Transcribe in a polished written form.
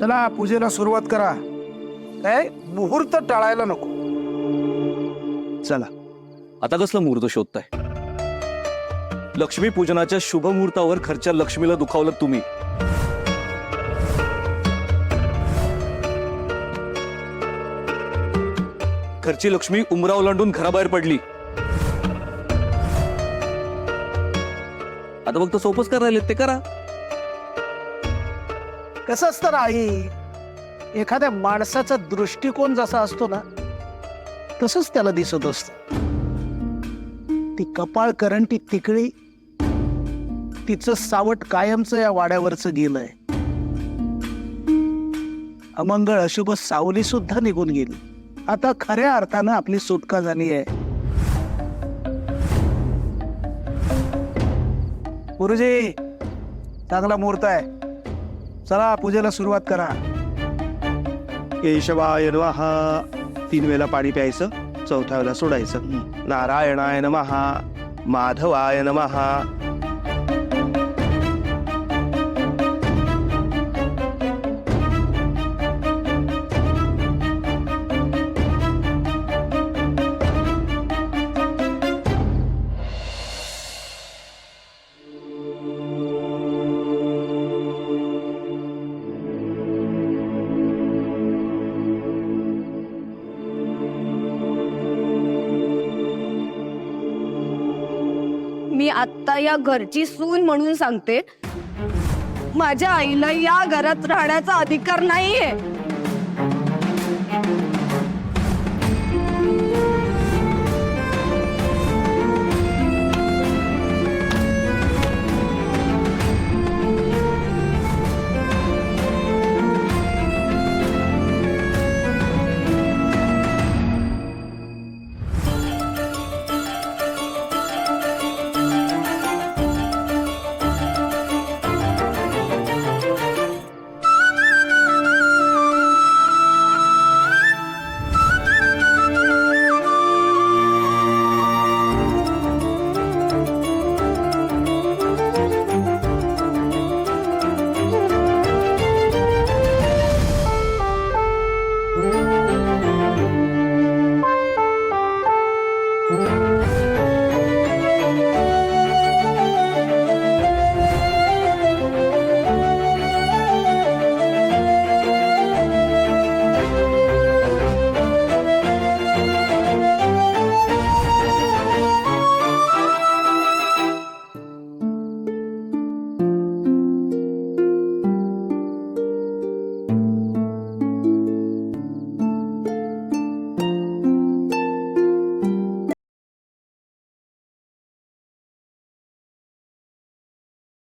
चला पूजेला सुरुवात करा. काय मुहूर्त टाळायला नको. चला. आता कसलं मुहूर्त शोधताय? लक्ष्मी पूजनाच्या शुभ मुहूर्तावर खर्च्या लक्ष्मीला दुखावलं तुम्ही. घरची लक्ष्मी उमरा ओलांडून घराबाहेर पडली. आता फक्त सोपच करायला ते करा. कसं असतं ना आई, एखाद्या माणसाचा दृष्टिकोन जसा असतो ना तसंच त्याला दिसत असत. ती कपाळ करंटी तिकडी, तिचं सावट कायमचं या वाड्यावरचं गेलंय. अमंगळ अशुभ सावली सुद्धा निघून गेली. आता खऱ्या अर्थानं आपली सुटका झाली आहे. गुरुजी, चांगला मुहूर्त आहे. चला पूजेला सुरुवात करा. केशवाय नमः 3 वेळेला पाणी प्यायचं, 4थ्या वेळेला सोडायचं. नारायणाय नमः, माधवाय नमः. मी आत्ता या घरची सून म्हणून सांगते, माझ्या आईला या घरात राहण्याचा अधिकार नाहीये.